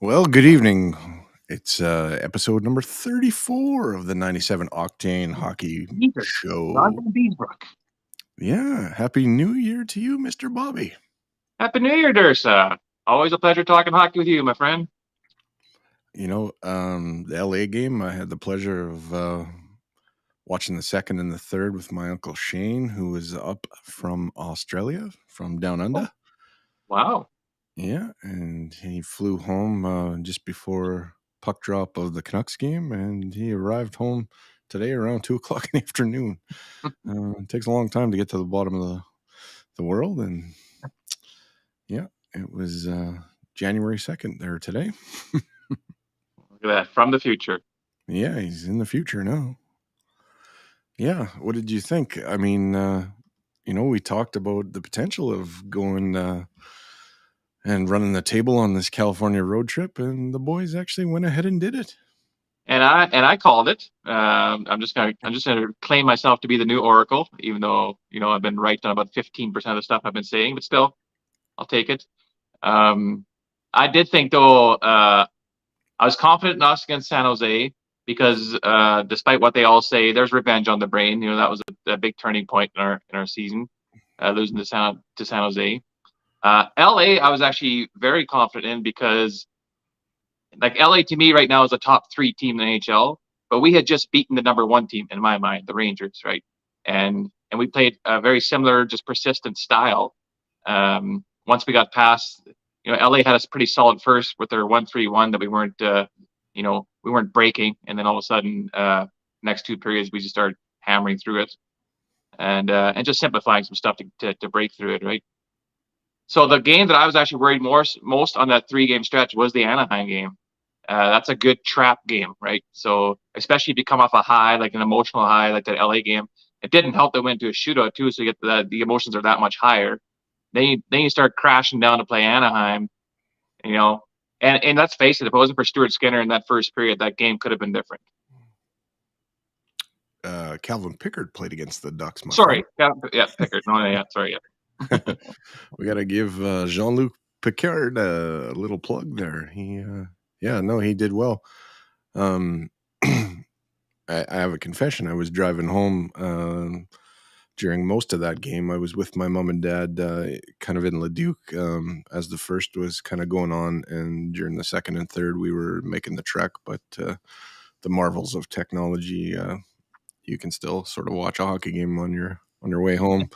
Well, good evening. It's episode number 34 of the 97 Octane Hockey Not Show. from Beesbrook. Yeah, Happy New Year to you, Mr. Bobby. Happy New Year, Dursa. Always a pleasure talking hockey with you, my friend. You know, the LA game, I had the pleasure of watching the second and the third with my Uncle Shane, who was up from Australia, from down under. Wow. Yeah, and he flew home just before puck drop of the Canucks game, and he arrived home today around 2 o'clock in the afternoon. It takes a long time to get to the bottom of the world, and yeah, it was January 2nd there today. Look at that, from the future. Yeah, he's in the future now. Yeah, what did you think? I mean, we talked about the potential of going and running the table on this California road trip, and the boys actually went ahead and did it. And I called it. I'm just gonna claim myself to be the new Oracle, even though I've been right on about 15% of the stuff I've been saying, but still, I'll take it. I did think though, I was confident in us against San Jose because despite what they all say, there's revenge on the brain. That was a big turning point in our season, losing to San Jose. LA, I was actually very confident in because, like, LA to me right now is a top 3 team in the NHL, but we had just beaten the number 1 team in my mind, the Rangers, right? And we played a very similar, just persistent style. Once we got past, LA had us pretty solid first with their 1-3-1 that we weren't breaking, and then all of a sudden, next 2 periods we just started hammering through it, and just simplifying some stuff to break through it, right? So the game that I was actually worried most on that 3-game stretch was the Anaheim game. That's a good trap game, right? So especially if you come off a high, like an emotional high, like that LA game, it didn't help that we went to a shootout too, so you get the emotions are that much higher. Then you start crashing down to play Anaheim, and let's face it, if it wasn't for Stuart Skinner in that first period, that game could have been different. Calvin Pickard played against the Ducks. Sorry, Pickard. No, yeah, sorry, yeah. We got to give Jean-Luc Picard a little plug there. He did well. I have a confession. I was driving home during most of that game. I was with my mom and dad kind of in Leduc as the first was kind of going on, and during the second and third we were making the trek, but the marvels of technology, you can still sort of watch a hockey game on your way home.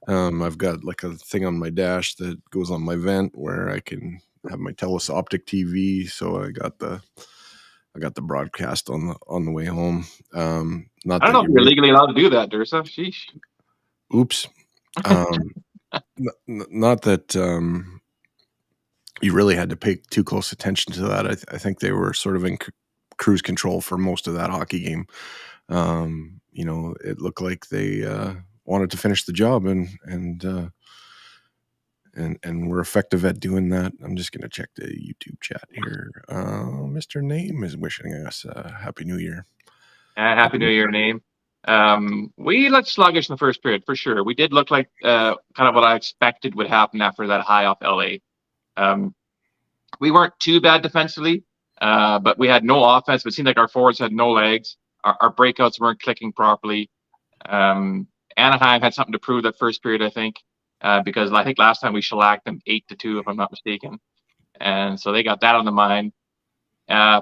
I've got like a thing on my dash that goes on my vent where I can have my Telus Optic TV. So I got the broadcast on the way home. Not I don't know if you're legally allowed to do that, Dursa. Sheesh. Oops. Not that you really had to pay too close attention to that. I think they were sort of in cruise control for most of that hockey game. It looked like they wanted to finish the job and we're effective at doing that. I'm just going to check the YouTube chat here. Mr. Name is wishing us a Happy New Year. Happy New Year, Name. We looked sluggish in the first period, for sure. We did look like kind of what I expected would happen after that high off LA. We weren't too bad defensively. But we had no offense. It seemed like our forwards had no legs. Our breakouts weren't clicking properly. Um, Anaheim had something to prove that first period, I think, because I think last time we shellacked them 8-2, if I'm not mistaken, and so they got that on the mind.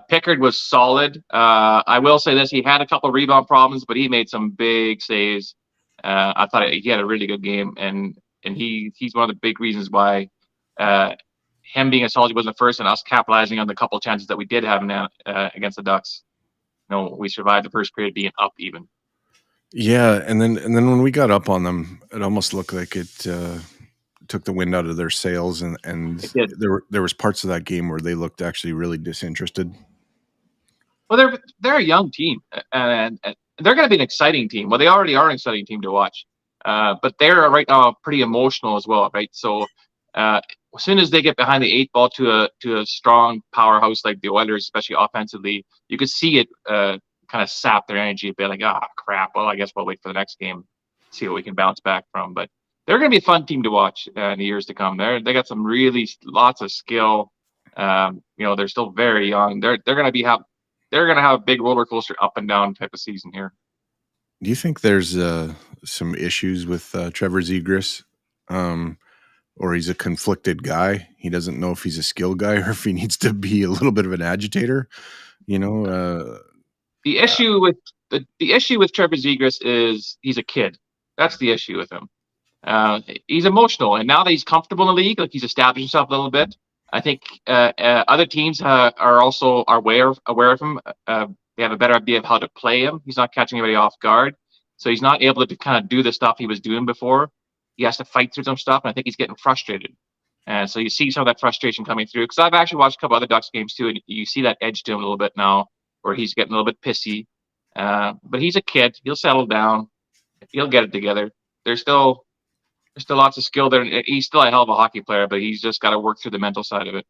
Pickard was solid. I will say this: he had a couple of rebound problems, but he made some big saves. I thought he had a really good game, and he's one of the big reasons why him being as solid he was in the first, and us capitalizing on the couple of chances that we did have now against the Ducks. We survived the first period being up even. Yeah, and then when we got up on them, it almost looked like it took the wind out of their sails, It and did. there was parts of that game where they looked actually really disinterested. Well, they're a young team, and they're going to be an exciting team. Well, they already are an exciting team to watch, but they're right now pretty emotional as well, right? So as soon as they get behind the eight ball to a strong powerhouse like the Oilers, especially offensively, you could see it kind of sap their energy a bit. Like, crap. Well, I guess we'll wait for the next game, see what we can bounce back from. But they're going to be a fun team to watch in the years to come. They got some really lots of skill. They're still very young. They're going to have a big roller coaster up and down type of season here. Do you think there's some issues with Trevor Zegras, or he's a conflicted guy? He doesn't know if he's a skill guy or if he needs to be a little bit of an agitator. You know, The issue with the issue with Trevor Zegras is he's a kid. That's the issue with him. He's emotional, and now that he's comfortable in the league, like he's established himself a little bit. I think other teams are also aware of him. They have a better idea of how to play him. He's not catching anybody off guard, so he's not able to kind of do the stuff he was doing before. He has to fight through some stuff, and I think he's getting frustrated. And so you see some of that frustration coming through. Because I've actually watched a couple other Ducks games too, and you see that edge to him a little bit now, where he's getting a little bit pissy. But he's a kid. He'll settle down. He'll get it together. There's still lots of skill there. He's still a hell of a hockey player, but he's just got to work through the mental side of it.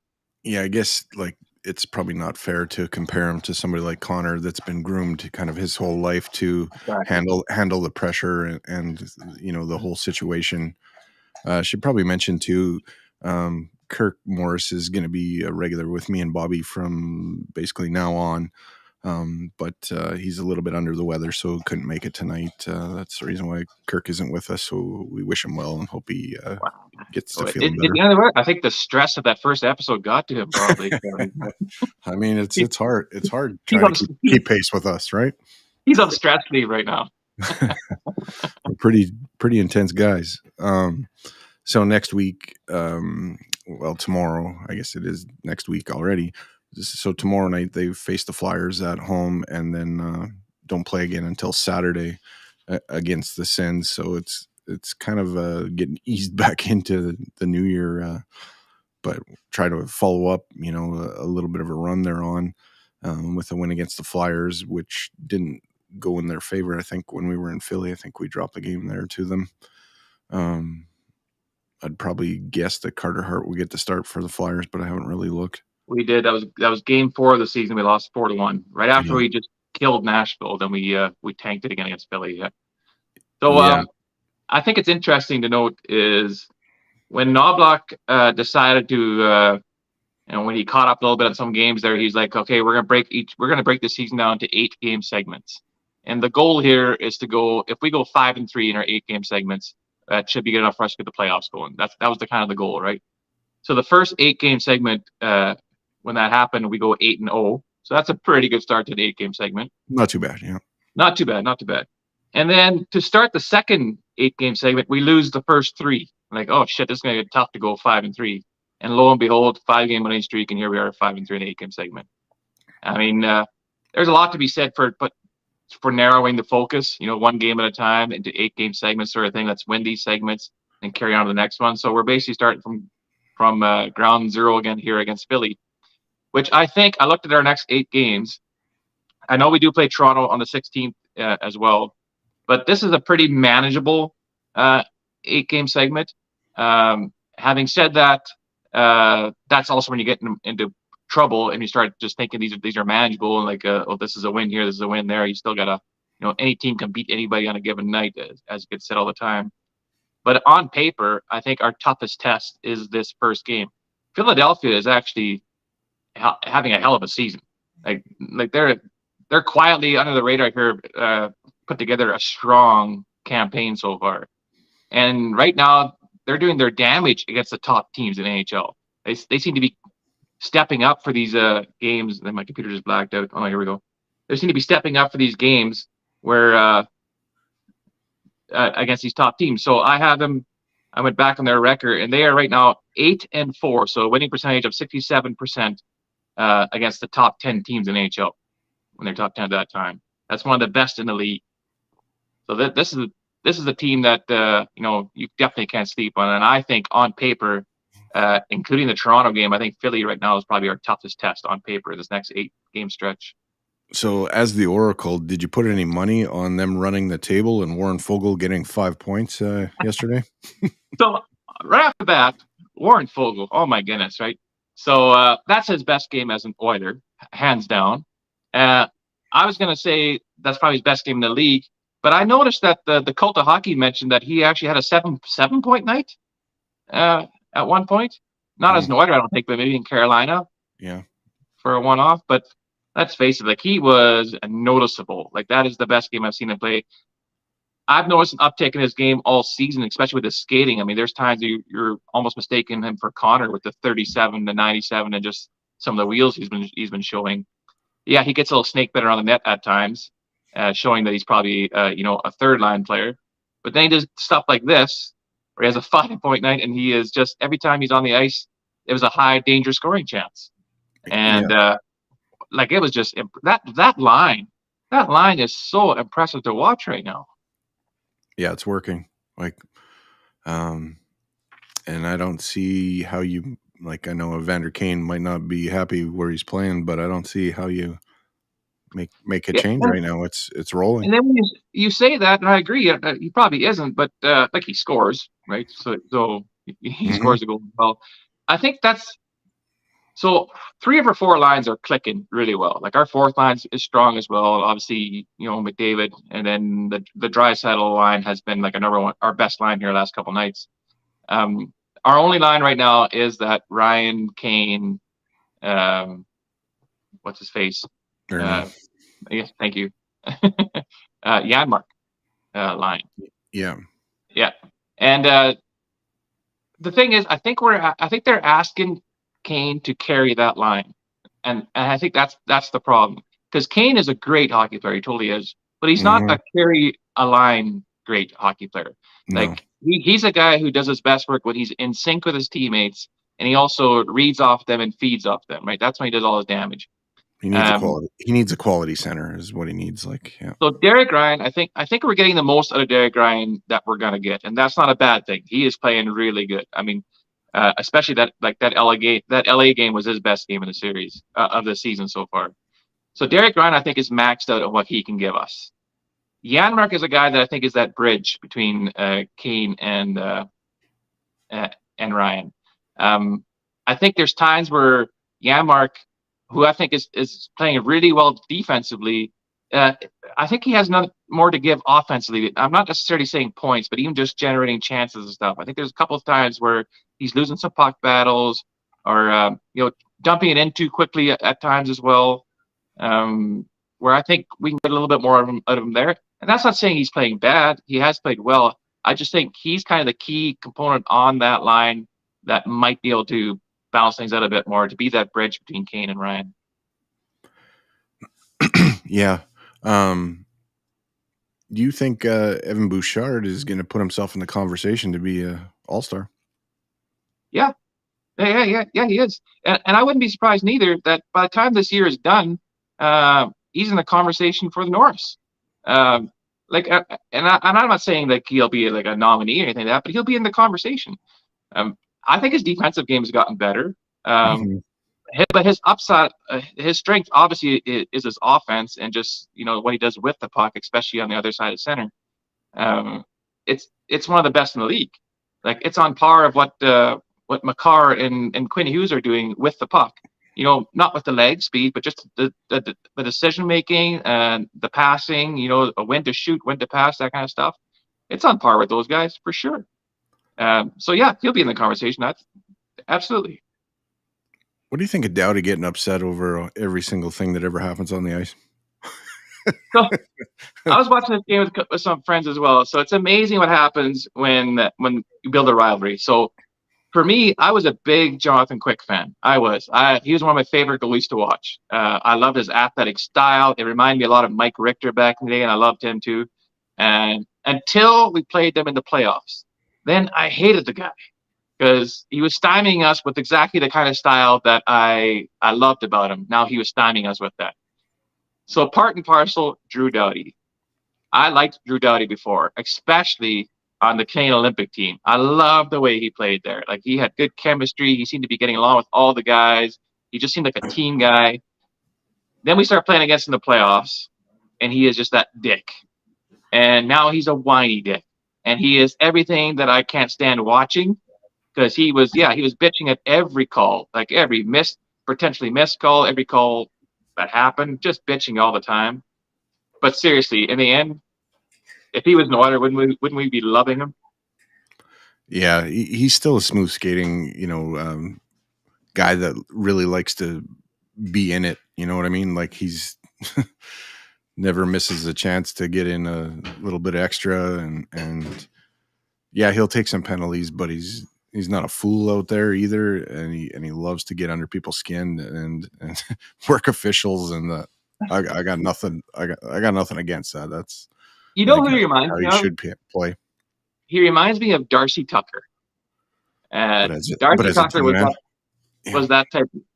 yeah, I guess like it's probably not fair to compare him to somebody like Connor that's been groomed kind of his whole life to Exactly. handle the pressure and the whole situation. Should probably mention too, Kirk Morris is going to be a regular with me and Bobby from basically now on. But he's a little bit under the weather, so couldn't make it tonight. That's the reason why Kirk isn't with us. So we wish him well and hope he Wow. gets to So feeling better. I think the stress of that first episode got to him probably. I mean, it's hard. It's hard he's trying on to keep pace with us, right? he's on stress leave right now. We're pretty intense guys. So next week, well, tomorrow, I guess it is next week already. So tomorrow night they face the Flyers at home, and then don't play again until Saturday against the Sens. So it's kind of getting eased back into the new year, but try to follow up, a little bit of a run they're on with a win against the Flyers, which didn't go in their favor. I think when we were in Philly, I think we dropped the game there to them. I'd probably guess that Carter Hart will get the start for the Flyers, but I haven't really looked. We did. That was game 4 of the season. We lost 4-1 right after Yeah. we just killed Nashville. Then we tanked it again against Philly. Yeah. So Yeah. I think it's interesting to note is when Knobloch decided to when he caught up a little bit on some games there, he's like, okay, we're gonna break the season down to 8 game segments, and the goal here is to go. If we go 5-3 in our 8 game segments, that should be good enough for us to get the playoffs going. That was the kind of the goal, right? So the first 8 game segment, when that happened, we go 8-0. So that's a pretty good start to the 8 game segment. Not too bad. Yeah. Not too bad, not too bad. And then to start the second 8 game segment, we lose the first 3. Like, oh shit, this is gonna get tough to go 5-3. And lo and behold, 5 game winning streak, and here we are 5-3 in the 8 game segment. I mean, there's a lot to be said for narrowing the focus, 1 game at a time into 8 game segments sort of thing. Let's win these segments and carry on to the next one. So we're basically starting from ground zero again here against Philly, which I think I looked at our next 8 games. I know we do play Toronto on the 16th as well, but this is a pretty manageable 8 game segment. Having said that, that's also when you get into trouble and you start just thinking these are manageable and like, this is a win here, this is a win there. You still gotta, any team can beat anybody on a given night, as gets said all the time. But on paper, I think our toughest test is this first game. Philadelphia is actually having a hell of a season. Like they're quietly under the radar here, put together a strong campaign so far. And right now, they're doing their damage against the top teams in NHL. They seem to be stepping up for these games. Then my computer just blacked out. Oh, here we go. They seem to be stepping up for these games where against these top teams. So I have them. I went back on their record, and they are right now 8-4, so a winning percentage of 67% against the top 10 teams in NHL when they're top 10 at that time. That's one of the best in the league. So this is a team that you definitely can't sleep on. And I think on paper, including the Toronto game, I think Philly right now is probably our toughest test on paper this next 8-game stretch. So, as the Oracle, did you put any money on them running the table and Warren Fogle getting 5 points yesterday? So right off the bat, Warren Fogle, oh my goodness, right? So that's his best game as an Oiler, hands down. I was gonna say that's probably his best game in the league, but I noticed that the Cult of Hockey mentioned that he actually had a 7 point night at one point. Not as an Oiler, I don't think, but maybe in Carolina. Yeah. For a one-off, but let's face it, like he was noticeable. Like that is the best game I've seen him play. I've noticed an uptick in his game all season, especially with his skating. I mean, there's times you're almost mistaking him for Connor with the 37 to 97 and just some of the wheels he's been showing. Yeah, he gets a little snake bit around the net at times, showing that he's probably a third line player. But then he does stuff like this, where he has a 5 point night, and he is just every time he's on the ice, it was a high danger scoring chance. And like it was just that line is so impressive to watch right now. Yeah, it's working. Like, and I don't see how you like. I know Evander Kane might not be happy where he's playing, but I don't see how you make a change right now. It's rolling. And then when you say that, and I agree, he probably isn't, but like he scores, right? So he scores a goal as well. I think that's so. 3 of our 4 lines are clicking really well. Like our 4th line is strong as well. Obviously, McDavid, and then the Draisaitl line has been like our best line here last couple nights. Our only line right now is that Ryan Kane, what's his face? Yes, thank you. Janmark line. Yeah. Yeah. And the thing is, I think they're asking Kane to carry that line. And I think that's the problem. Because Kane is a great hockey player, he totally is, but he's not a carry a line great hockey player. Like he's a guy who does his best work when he's in sync with his teammates, and he also reads off them and feeds off them, right? That's when he does all his damage. He needs a quality center is what he needs. Like, yeah. So Derek Ryan, I think we're getting the most out of Derek Ryan that we're gonna get, and that's not a bad thing. He is playing really good. I mean, especially that LA game was his best game in the series of the season so far. So Derek Ryan, I think, is maxed out at what he can give us. Janmark is a guy that I think is that bridge between Kane and Ryan. I think there's times where Janmark, who I think is playing really well defensively, I think he has more to give offensively. I'm not necessarily saying points, but even just generating chances and stuff. I think there's a couple of times where he's losing some puck battles, or dumping it in too quickly at times as well. Where I think we can get a little bit more out of him there. And that's not saying he's playing bad. He has played well. I just think he's kind of the key component on that line that might be able to balance things out a bit more, to be that bridge between Kane and Ryan. Yeah. Do you think Evan Bouchard is going to put himself in the conversation to be an all-star? Yeah, he is. And I wouldn't be surprised neither that by the time this year is done, he's in the conversation for the Norris. And I'm not saying that he'll be like a nominee or anything like that, but he'll be in the conversation. I think his defensive game has gotten better. But his upside, his strength obviously is his offense and just what he does with the puck, especially on the other side of center. It's one of the best in the league. Like it's on par of what Makar and Quinn Hughes are doing with the puck. Not with the leg speed, but just the decision making and the passing. When to shoot, when to pass, that kind of stuff. It's on par with those guys for sure. So yeah, he'll be in the conversation. That's absolutely. What do you think of Dowdy getting upset over every single thing that ever happens on the ice? So I was watching this game with some friends as well. So it's amazing what happens when you build a rivalry. So for me, I was a big Jonathan Quick fan. He was one of my favorite goalies to watch. I loved his athletic style. It reminded me a lot of Mike Richter back in the day, and I loved him too. And until we played them in the playoffs, then I hated the guy because he was stymieing us with exactly the kind of style that I loved about him. Now he was stymieing us with that. So part and parcel, Drew Doughty. I liked Drew Doughty before, especially on the Canadian Olympic team. I loved the way he played there. Like he had good chemistry. He seemed to be getting along with all the guys. He just seemed like a team guy. Then we start playing against him in the playoffs, and he is just that dick. And now he's a whiny dick. And he is everything that I can't stand watching because he was bitching at every call, like every potentially missed call, every call that happened, just bitching all the time. But seriously, in the end, if he was no other, wouldn't we be loving him? Yeah, he's still a smooth skating, guy that really likes to be in it. You know what I mean? Like he's never misses a chance to get in a little bit extra, and yeah, he'll take some penalties, but he's not a fool out there either, and he loves to get under people's skin and work officials and the. I got nothing. I got nothing against that. That's You I know think who he that's reminds how me you of? should play. He reminds me of Darcy Tucker. But Darcy as a Tucker team man,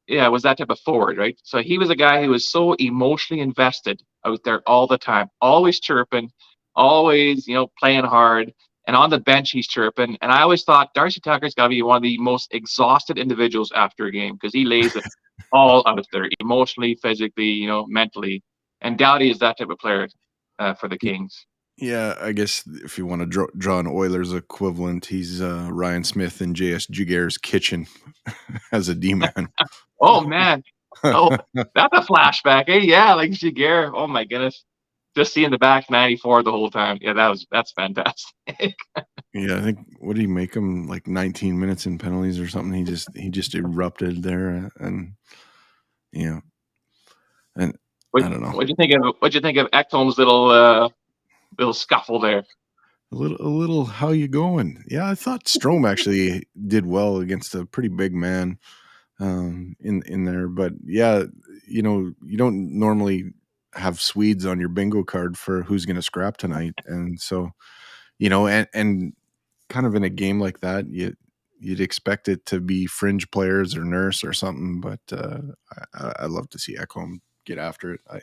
yeah, was that type of forward, right? So he was a guy who was so emotionally invested out there all the time, always chirping, always playing hard, and on the bench he's chirping. And I always thought Darcy Tucker's got to be one of the most exhausted individuals after a game because he lays it all out there, emotionally, physically, mentally. And Doughty is that type of player for the Kings. yeah. I guess if you want to draw an Oilers equivalent, he's Ryan Smith in JS Jiguer's kitchen as a D man. Oh man, oh that's a flashback. Hey, yeah, like Jaguar. Oh my goodness, just seeing the back 94 the whole time. Yeah, that's fantastic. Yeah, I think what did he make him like 19 minutes in penalties or something? He just erupted there, and you know, and What I don't know, what'd you think of Ekholm's little scuffle there? a little. How you going? Yeah, I thought Strom actually did well against a pretty big man in there, but yeah, you don't normally have Swedes on your bingo card for who's going to scrap tonight, and so and kind of in a game like that, you'd expect it to be fringe players or Nurse or something, but I love to see Ekholm get after it. I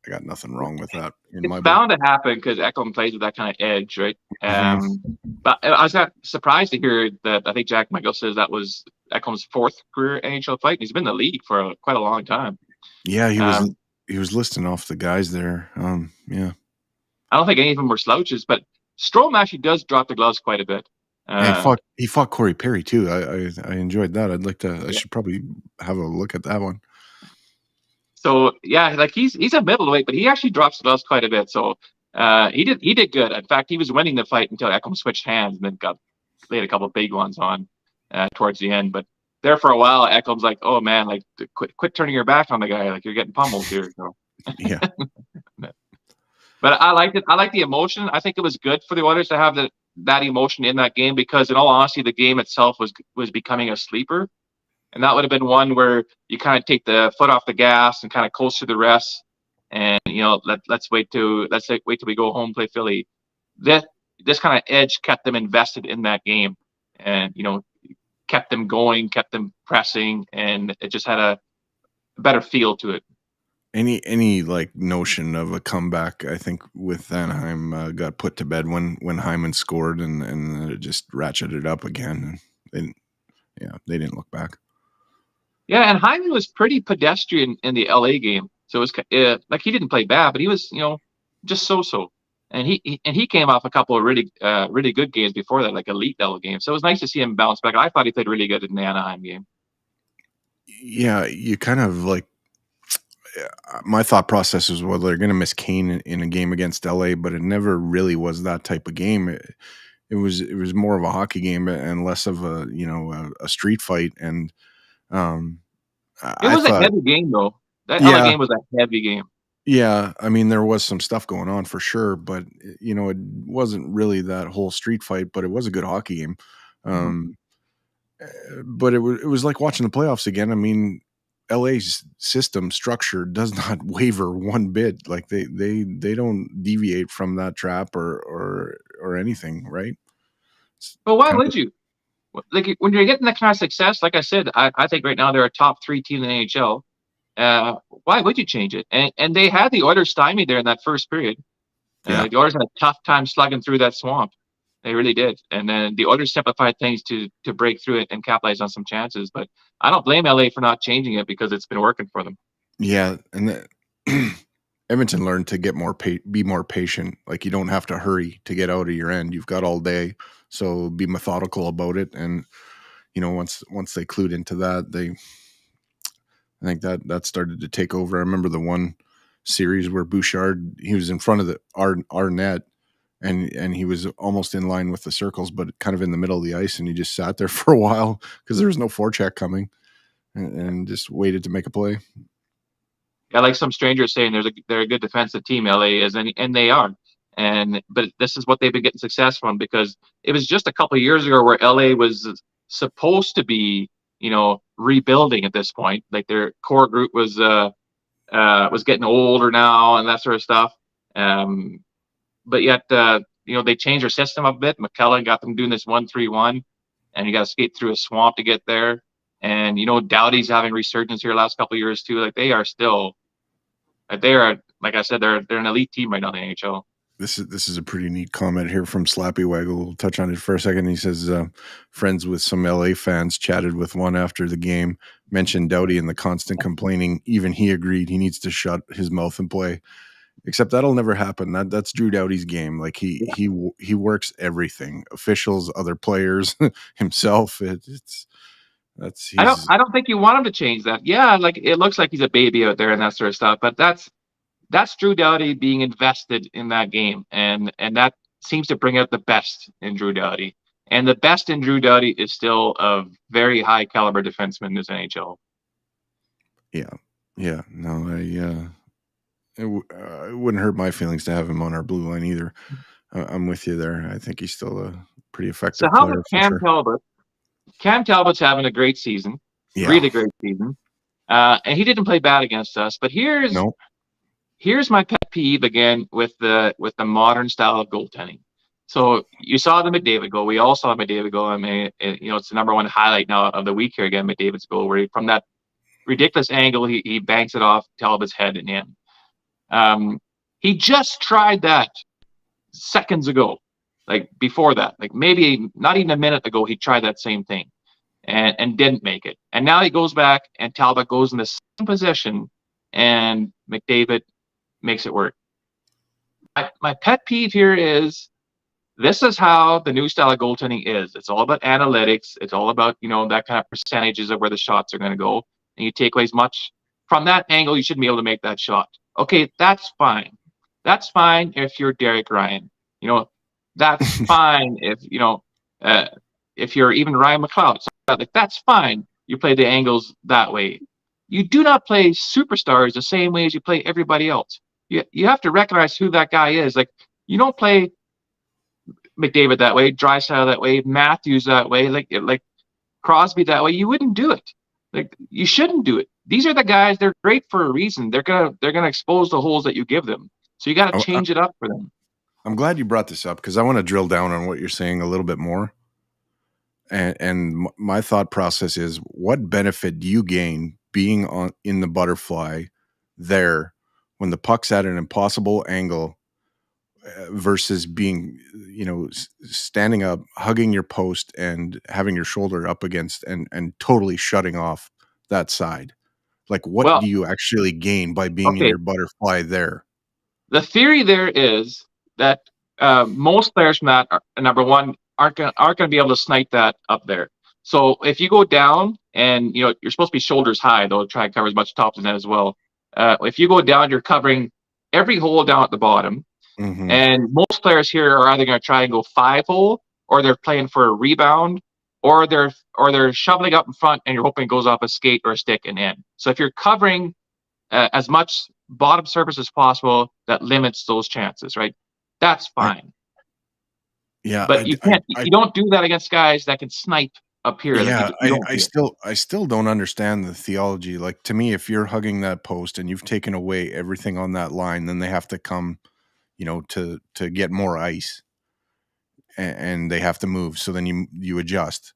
got nothing wrong with that in It's my book. bound to happen because Ekholm plays with that kind of edge, right? Mhm. But I was surprised to hear that. I think Jack Michael says that was Ekholm's fourth career NHL fight. He's been in the league for quite a long time. Yeah, Um, he was listing off the guys there. Yeah, I don't think any of them were slouches, but Strom actually does drop the gloves quite a bit. and Uh, he fought Corey Perry too. I enjoyed that. I'd like to. I yeah. should probably have a look at that one. So yeah, like he's a middleweight, but he actually drops the gloves quite a bit. So he did good. In fact, he was winning the fight until Ekholm switched hands and then got laid a couple of big ones on towards the end. But there for a while, Ekholm's like, "Oh man, like quit turning your back on the guy. Like you're getting pummeled here." So, Yeah, but I liked it. I like the emotion. I think it was good for the Oilers to have that emotion in that game because, in all honesty, the game itself was becoming a sleeper. And that would have been one where you kind of take the foot off the gas and kind of coast through the rest. And let's wait till we go home play Philly. This kind of edge kept them invested in that game, and kept them going, kept them pressing, and it just had a better feel to it. any like notion of a comeback, I think with Anaheim got put to bed when Hyman scored and it just ratcheted up again. And they didn't look back. Yeah, and Hyman was pretty pedestrian in the LA game, so it was like he didn't play bad, but he was just so. And he came off a couple of really good games before that, like elite level games. So it was nice to see him bounce back. I thought he played really good in the Anaheim game. Yeah, you kind of like my thought process was, well, they're going to miss Kane in a game against LA, but it never really was that type of game. It was more of a hockey game and less of a street fight. And um, It I was a thought, heavy game though. That LA yeah, game was a heavy game. yeah. I mean, there was some stuff going on for sure, but it wasn't really that whole street fight. But it was a good hockey game. Mhm. Um, but it was like watching the playoffs again. I mean, LA's system structure does not waver one bit. Like they don't deviate from that trap or anything, right? It's But why kind would of you? Like when you're getting that kind of success, like I said, I think right now they're a top three team in the NHL. Why would you change it? And they had the Oilers stymied there in that first period. yeah. The Oilers had a tough time slugging through that swamp. They really did. And then the Oilers simplified things to break through it and capitalize on some chances. But I don't blame LA for not changing it because it's been working for them. Yeah, and Edmonton learned to be more patient. Like you don't have to hurry to get out of your end. You've got all day, so be methodical about it. And once they clued into that, I think that started to take over. I remember the one series where Bouchard, he was in front of our net, and he was almost in line with the circles, but kind of in the middle of the ice, and he just sat there for a while because there was no forecheck coming, and just waited to make a play. Yeah, like some strangers saying they're a good defensive team, LA is, and they are. But this is what they've been getting success from because it was just a couple of years ago where LA was supposed to be, rebuilding at this point. Like their core group was getting older now and that sort of stuff. Um, but yet, they changed their system a bit. McKellen got them doing this 1-3-1, and you got to skate through a swamp to get there. And Doughty's having resurgence here the last couple of years too. Like they are still, they are, like I said, they're an elite team right now in the NHL. This is a pretty neat comment here from Slappy Waggle. We'll touch on it for a second. He says, friends with some LA fans chatted with one after the game, mentioned Doughty and the constant complaining. Even he agreed he needs to shut his mouth and play. Except that'll never happen. That's Drew Doughty's game. Like he works everything. Officials, other players, himself. It's that's I don't he's I don't think you want him to change that. Yeah, like it looks like he's a baby out there and that sort of stuff, but that's Drew Doughty being invested in that game, and that seems to bring out the best in Drew Doughty. And the best in Drew Doughty is still a very high caliber defenseman in this NHL. yeah, yeah. No, it wouldn't hurt my feelings to have him on our blue line either. I'm with you there. I think he's still a pretty So effective how about player for Cam sure. Talbot? Cam Talbot's having a great season, Yeah. really great season, and he didn't play bad against us. But No. here's my pet peeve again with the modern style of goaltending. So you saw the McDavid goal. We all saw McDavid goal. I mean, it's the number one highlight now of the week here again. McDavid's goal, where from that ridiculous angle, he banks it off Talbot's head and in. He just tried that seconds ago, like before that, like maybe not even a minute ago. He tried that same thing and didn't make it. And now he goes back and Talbot goes in the same position and McDavid makes it work. My pet peeve here is this is how the new style of goaltending is. It's all about analytics. It's all about, that kind of percentages of where the shots are going to go. And you take away as much from that angle, you shouldn't be able to make that shot. Okay, that's fine. That's fine if you're Derek Ryan. That's fine if you're even Ryan McLeod. So, like, that's fine. You play the angles that way. You do not play superstars the same way as you play everybody else. You have to recognize who that guy is. Like you don't play McDavid that way, Drysdale that way, Matthews that way, like Crosby that way. You wouldn't do it. Like you shouldn't do it. These are the guys. They're great for a reason. They're gonna expose the holes that you give them. So you got to I, change it up for them. I'm glad you brought this up because I want to drill down on what you're saying a little bit more. And my thought process is, what benefit do you gain being in the butterfly there when the puck's at an impossible angle versus being, standing up, hugging your post, and having your shoulder up against and totally shutting off that side? Like, what Well, do you actually gain by being in okay. your butterfly there? The theory there is that most players from that number one aren't gonna be able to snipe that up there. So if you go down and you're supposed to be shoulders high, though try and cover as much top as that as well. If you go down, you're covering every hole down at the bottom. Hmm. And most players here are either going to try and go 5-hole or they're playing for a rebound or they're shoveling up in front, and you're hoping it goes off a skate or a stick and in. So if you're covering as much bottom surface as possible, that limits those chances, right? That's I, fine. yeah, But you don't do that against guys that can snipe up here. Like yeah, you don't I do it. still I still don't understand the theology. Like, to me, if you're hugging that post and you've taken away everything on that line, then they have to come, to get more ice, and they have to move. So then you adjust.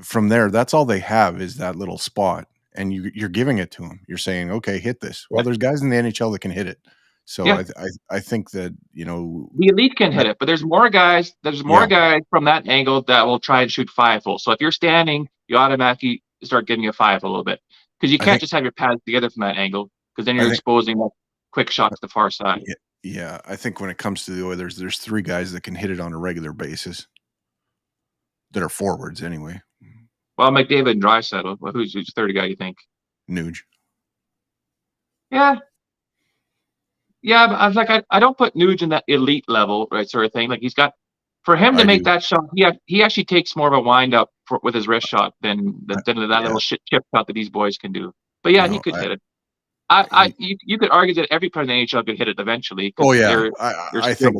From there, that's all they have is that little spot, and you're giving it to them. You're saying, okay, hit this. Well, Yeah. there's guys in the NHL that can hit it. So Yeah. I think that, The elite can hit that, it, but there's more guys. There's more yeah, guys from that angle that will try and shoot 5-hole. So if you're standing, you automatically start getting a 5 a little bit because you I can't think just have your pads together from that angle because then I you're think exposing that quick shot to the far side. yeah, yeah, I think when it comes to the Oilers, there's 3 guys that can hit it on a regular basis that are forwards anyway. Well, McDavid and Draisaitl. Well, who's the third guy you think? Nuge. Yeah, yeah. But I was like, I don't put Nuge in that elite level, right, sort of thing. Like he's got for him to I make do. that shot. He actually takes more of a wind up with his wrist shot than that Yeah, little shit chip shot that these boys can do. But yeah, he no, could I hit it. he You could argue that every player in the NHL could hit it eventually Oh, because yeah. they're I skilled think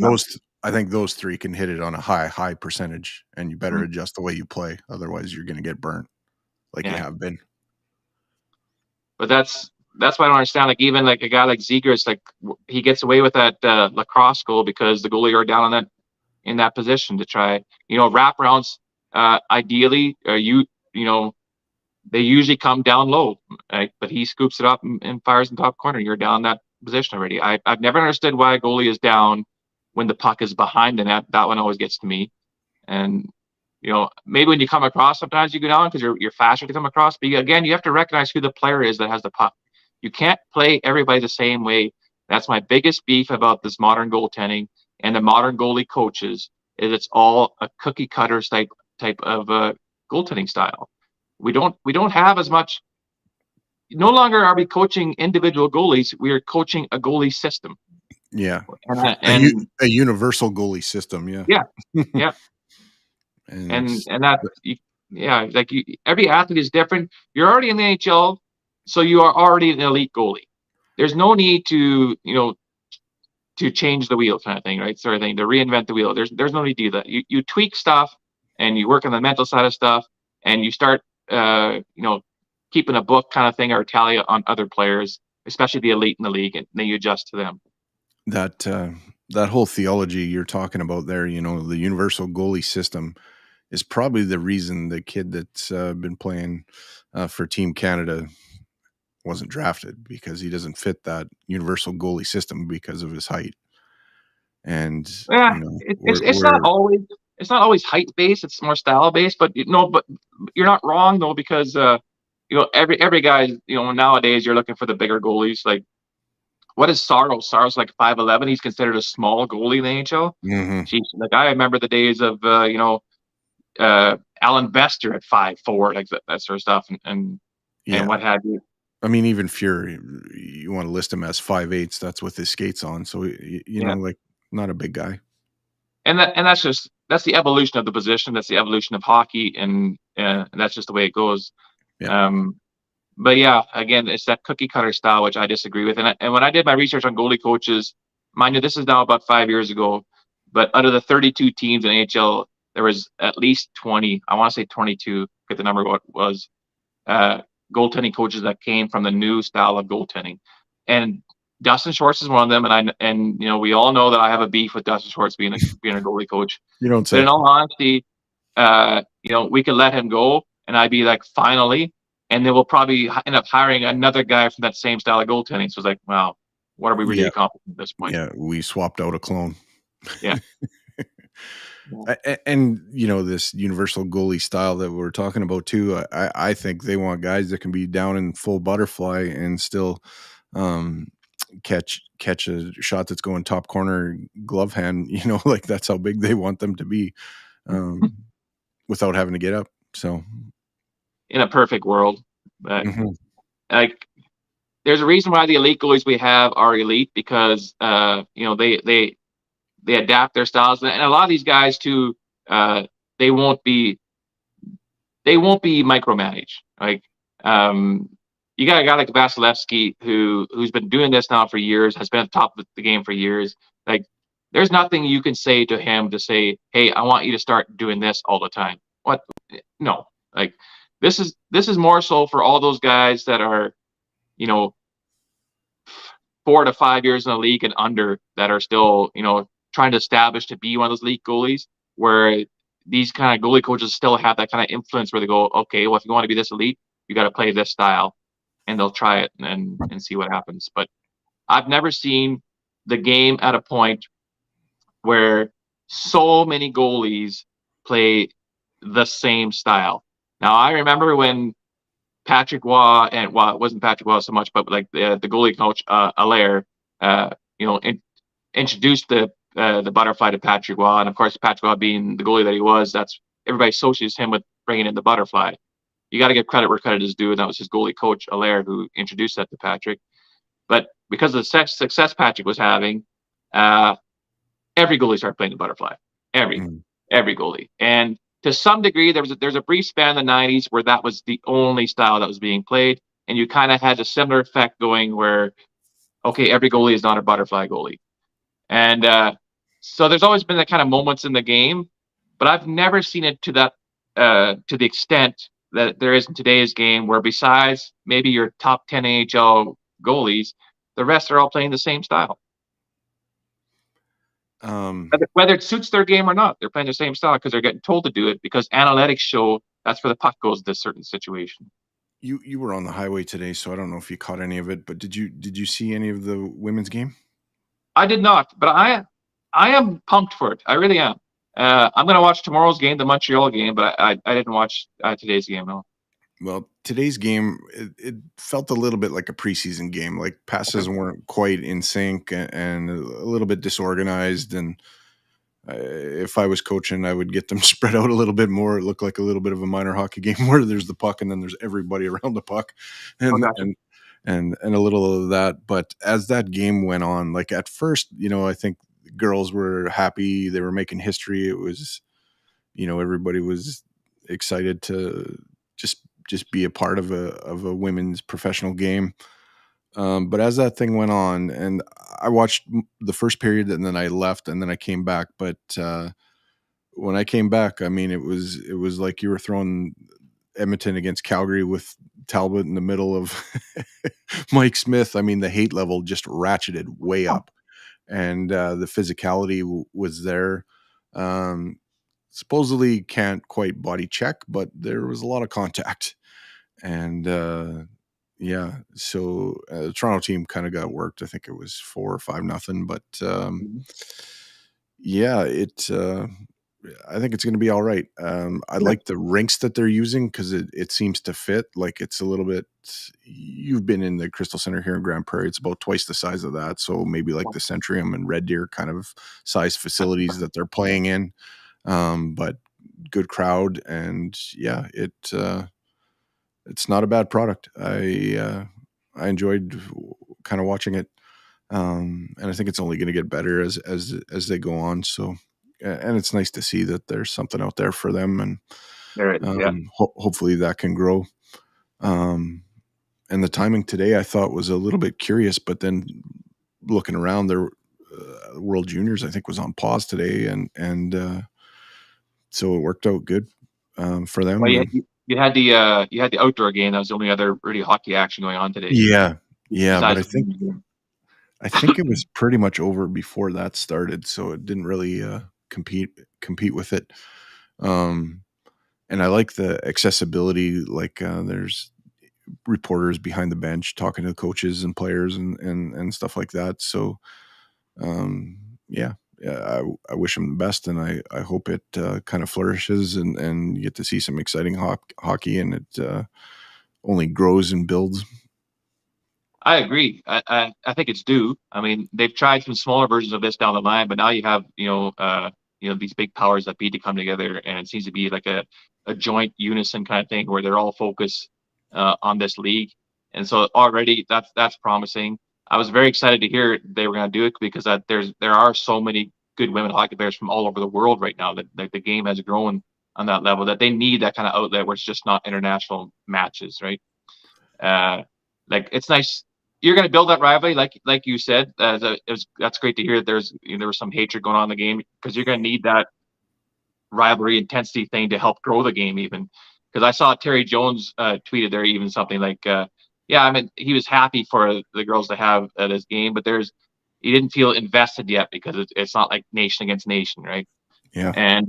enough. those 3 can hit it on a high percentage, and you better Mhm. adjust the way you play. Otherwise, you're gonna get burnt like you Yeah, have been. but that's why I don't understand. Like even like a guy like Zegers, like he gets away with that lacrosse goal because the goalie are down on that in that position to try wraparounds. Ideally, you know they usually come down low, right? But he scoops it up and fires in the top corner. You're down that position already. I've never understood why a goalie is down when the puck is behind the net. That one always gets to me. And maybe when you come across, sometimes you go down because you're faster to come across. But again, you have to recognize who the player is that has the puck. You can't play everybody the same way. That's my biggest beef about this modern goaltending and the modern goalie coaches is it's all a cookie cutter type of goaltending style. We don't have as much. No longer are we coaching individual goalies. We are coaching a goalie system. Yeah. And A universal goalie system, yeah. yeah, yeah. And And that yeah, like every athlete is different. You're already in the NHL, so you are already an elite goalie. There's no need to change the wheel kind of thing, right? Sort of thing to reinvent the wheel. There's no need to do that. You tweak stuff and you work on the mental side of stuff and you start keeping a book kind of thing or tally on other players, especially the elite in the league, and then you adjust to them. that that whole theology you're talking about there, the universal goalie system is probably the reason the kid that's been playing for Team Canada wasn't drafted, because he doesn't fit that universal goalie system because of his height. And Yeah, it's not always height based. It's more style based. But but you're not wrong though because every guy nowadays you're looking for the bigger goalies. Like what is Saros? Saros like 5'11". He's considered a small goalie in the NHL. Mhm. Jeez, like I remember the days of Alan Bester at 5'4", like that sort of stuff, and Yeah. what have you. I mean, even Fury, you want to list him as 5'8". That's with his skates on. So, Yeah, like, not a big guy. and that's the evolution of the position. That's the evolution of hockey, and that's just the way it goes. Yeah. Um, but yeah, again, it's that cookie cutter style which I disagree with. And when I did my research on goalie coaches, mind you, this is now about 5 years ago. But out of the 32 teams in AHL, there was at least 20. I want to say 22. Get the number what was uh, goaltending coaches that came from the new style of goaltending. And Dustin Schwartz is one of them. And we all know that I have a beef with Dustin Schwartz being a goalie coach. You don't But say. in all honesty, we could let him go, and I'd be like, finally. And then we'll probably end up hiring another guy from that same style of goaltending. So it's like, wow, what are we really Yeah. accomplishing at this point? Yeah. We swapped out a clone. Yeah. And this universal goalie style that we're talking about too, I think they want guys that can be down in full butterfly and still um, catch a shot that's going top corner glove hand. Like, that's how big they want them to be, um, without having to get up. So, In a perfect world. But mhm. like there's a reason why the elite goalies we have are elite because they adapt their styles, and a lot of these guys too, they won't be they won't be micromanaged. Like, um, you got a guy like Vasilevsky who's been doing this now for years, has been at the top of the game for years. Like, there's nothing you can say to him to say, "Hey, I want you to start doing this all the time." What? No. Like, this is more so for all those guys that are, you know, 4 to 5 years in the league and under, that are still, trying to establish to be one of those elite goalies, where these kind of goalie coaches still have that kind of influence where they go, okay, well, if you want to be this elite, you got to play this style, and they'll try it and see what happens. But I've never seen the game at a point where so many goalies play the same style. Now, I remember when Patrick Waugh, and well, it wasn't Patrick Waugh so much, but like the goalie coach, Allaire, uh, you know, introduced the butterfly to Patrick Waugh, and of course, Patrick Waugh being the goalie that he was, that's everybody associates him with bringing in the butterfly. You got to give credit where credit is due, and that was his goalie coach, Allaire, who introduced that to Patrick. But because of the success Patrick was having, uh, every goalie started playing the butterfly. Every Mm. every goalie, and to some degree, there's a brief span in the '90s where that was the only style that was being played, and you kind of had a similar effect going where, okay, every goalie is not a butterfly goalie, and so there's always been that kind of moments in the game, but I've never seen it to the extent that there is in today's game, where besides maybe your top 10 AHL goalies, the rest are all playing the same style. Um, Whether it suits their game or not, they're playing the same style because they're getting told to do it because analytics show that's where the puck goes in this certain situation. you were on the highway today, so I don't know if you caught any of it, but did you see any of the women's game? I did not, but I am pumped for it. I really am. I'm going to watch tomorrow's game, the Montreal game, but I didn't watch today's game. No. Well, today's game, it felt a little bit like a preseason game. Like Okay. passes weren't quite in sync and a little bit disorganized. And if I was coaching, I would get them spread out a little bit more. It looked like a little bit of a minor hockey game where there's the puck and then there's everybody around the puck, Oh, and gotcha. and and a little of that. But as that game went on, like at first, I think girls were happy. They were making history. It was, everybody was excited to just just be a part of a women's professional game. But as that thing went on, and I watched the first period, and then I left, and then I came back. But when I came back, I mean, it was like you were throwing Edmonton against Calgary with Talbot in the middle of Mike Smith. I mean, the hate level just ratcheted way up, and the physicality was there. Um, Supposedly can't quite body check, but there was a lot of contact. And yeah, so the Toronto team kind of got worked. I think it was 4 or 5-0, but Mhm. yeah, I think it's going to be all right. I Yeah. like the rinks that they're using because it seems to fit. Like it's a little bit. You've been in the Crystal Center here in Grand Prairie. It's about twice the size of that. So maybe like the Centrium and Red Deer kind of size facilities that they're playing in. But good crowd, and yeah, it's not a bad product. I enjoyed kind of watching it, and I think it's only going to get better as they go on. So, and it's nice to see that there's something out there for them, and There it is. Yeah. hopefully that can grow. Um, and the timing today, I thought was a little bit curious, but then looking around, there, World Juniors, I think, was on pause today, and so it worked out good for Well, them. you, And you you had the outdoor game. That was the only other really hockey action going on today, yeah, yeah, but besides I the think women's game. I think it was pretty much over before that started, so it didn't really compete with it. Um, and I like the accessibility. Like there's reporters behind the bench talking to coaches and players and stuff like that. So yeah, yeah, I wish them the best, and I hope it kind of flourishes and you get to see some exciting hockey, and it only grows and builds. I agree. I think it's due. I mean, they've tried some smaller versions of this down the line, but now you have these big powers that be to come together, and it seems to be like a joint unison kind of thing where they're all focused on this league, and so already that's promising. I was very excited to hear they were going to do it because there are so many good women hockey players from all over the world right now that the game has grown. on that level, that they need that kind of outlet where it's just not international matches, right? Uh, like it's nice. You're going to build that rivalry, like you said. That's great to hear. There was some hatred going on in the game because you're going to need that rivalry intensity thing to help grow the game even. Because I saw Terry Jones tweeted there even something like, "Yeah, I mean he was happy for the girls to have this game, but he didn't feel invested yet because it's not like nation against nation, right?" Yeah. And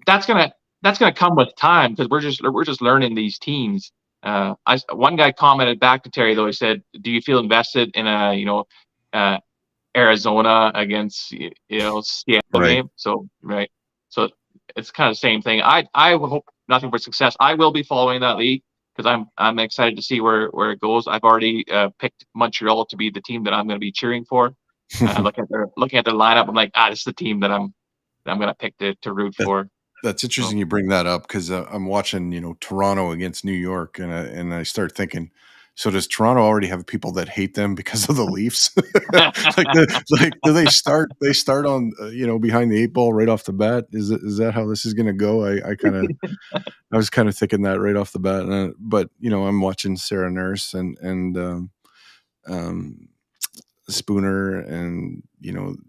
that's gonna that's gonna come with time because we're just learning these teams. One guy commented back to Terry though. He said, "Do you feel invested in a uh, Arizona against Seattle Right. game?" So right, so it's kind of the same thing. I would hope nothing but success. I will be following that league because I'm excited to see where it goes. I've already picked Montreal to be the team that I'm going to be cheering for. Looking at their lineup, I'm like, this is the team that I'm going to pick to root That for. that's So. interesting you bring that up because I'm watching, Toronto against New York, and I start thinking, so does Toronto already have people that hate them because of the Leafs? Do they start on behind the eight ball right off the bat? Is that how this is going to go? I was kind of thinking that right off the bat, but I'm watching Sarah Nurse and um, Spooner and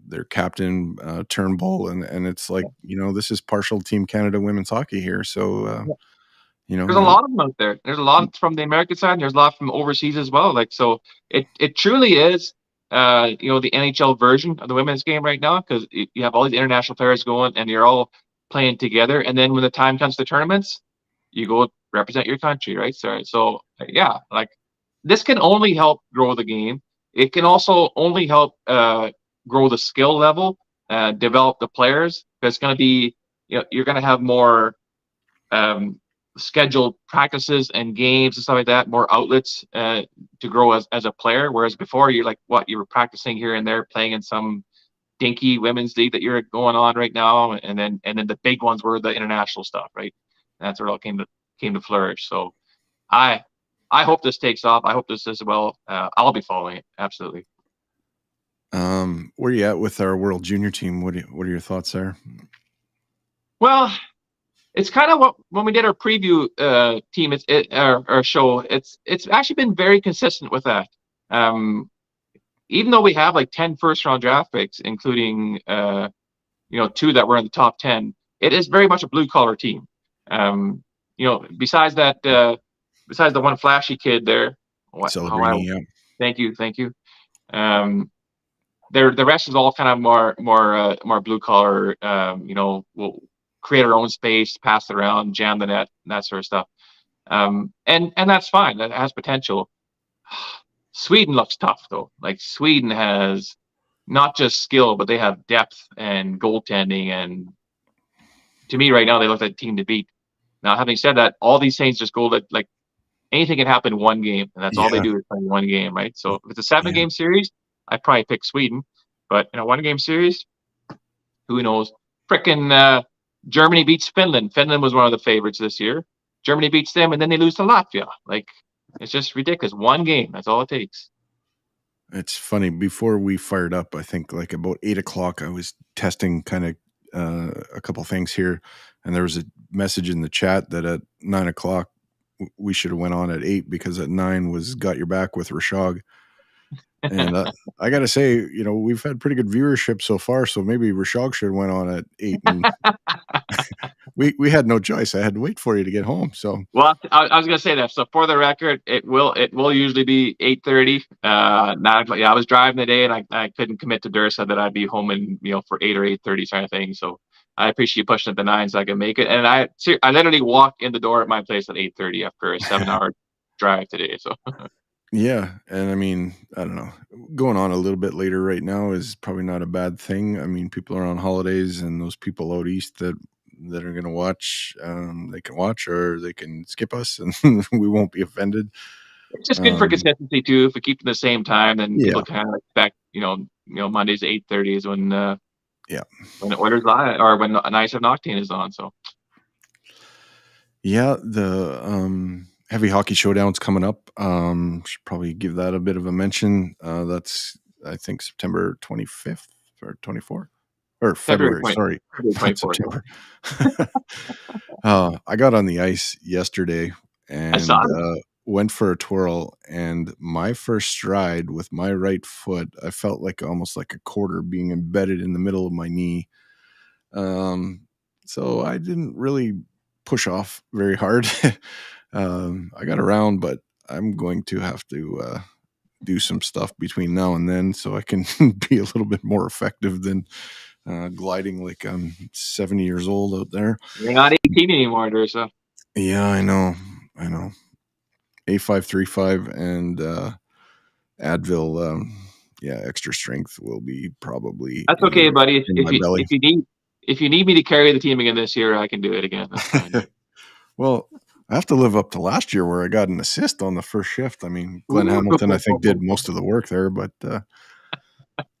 their captain Turnbull, and it's like this is partial Team Canada women's hockey here. So There's a lot of them out there. There's a lot from the American side, and there's a lot from overseas as well. Like so, it truly is, the NHL version of the women's game right now because you have all these international players going, and you're all playing together. And then when the time comes to tournaments, you go represent your country, right? So yeah, like this can only help grow the game. It can also only help grow the skill level, develop the players. It's going to be, you're going to have more um, scheduled practices and games and stuff like that, more outlets to grow as a player. Whereas before, you're like, what, you were practicing here and there, playing in some dinky women's league that you're going on right now, and then the big ones were the international stuff, right? And that's where it all came to flourish. So I I hope this takes off. I hope this does well. I'll be following it absolutely. Where you at with our World Junior team? What are your thoughts there? Well, it's kind of what when we did our preview team, our show. It's actually been very consistent with that. Um, Even though we have like 10 first round draft picks, including two that were in the top 10, it is very much a blue collar team. Besides that, besides the one flashy kid there, what? How I Celebrini, yeah. thank you. Um, the rest is all kind of more blue collar. We'll create our own space, pass it around, jam the net, that sort of stuff. And that's fine. That has potential. Sweden looks tough though. Like Sweden has not just skill, but they have depth and goaltending. And to me, right now, they look like a team to beat. Now, having said that, all these things just go like anything can happen in one game, and that's all they Yeah, do is play one game, right? So if it's a seven yeah. game series, I probably pick Sweden. But in a one game series, who knows? Frickin' Germany beats Finland. Finland was one of the favorites this year. Germany beats them, and then they lose to Latvia. Like it's just ridiculous. One game. That's all it takes. It's funny. Before we fired up, I think like about 8 o'clock, I was testing kind of a couple things here, and there was a message in the chat that at 9 o'clock we should have went on at 8 because at 9 was Got Your Back with Rashog. And I got to say, we've had pretty good viewership so far, so maybe Rashog should have went on at 8, and we had no choice. I had to wait for you to get home. So Well, I was gonna say that. So for the record, it will usually be 8:30. 9 o'clock. Yeah, I was driving today, and I couldn't commit to Dursa that I'd be home in for 8 or 8:30 kind of thing. So I appreciate you pushing it to 9 so I can make it. And I literally walked in the door at my place at 8:30 after a 7 hour drive today. So yeah, and I mean, I don't know. Going on a little bit later right now is probably not a bad thing. I mean, people are on holidays, and those people out east that are going to watch, they can watch or they can skip us, and we won't be offended. it's just good for Um, consistency too. If we keep them the same time, then yeah, people kind of expect Mondays 8:30 is yeah, when the Oilers live or when Nice of Octane is on. So yeah. The heavy hockey showdown's coming up. Should probably give that a bit of a mention. That's I think September 25th or 24th. or February February, 20, sorry, February not 24th. September. I got on the ice yesterday I saw and, it. went for a twirl, and my first stride with my right foot, I felt like almost like a quarter being embedded in the middle of my knee. Um, so I didn't really push off very hard. I got around, but I'm going to have to, do some stuff between now and then so I can be a little bit more effective than, gliding like I'm 70 years old out there. You're not 18 anymore, Dursa. Yeah, I know. I know. A535 and Advil, yeah, extra strength will be probably That's okay, buddy. in my belly. If you need me to carry the team again this year, I can do it again. That's fine. Well, I have to live up to last year where I got an assist on the first shift. I mean, Glenn Ooh. Hamilton, I think, did most of the work there, but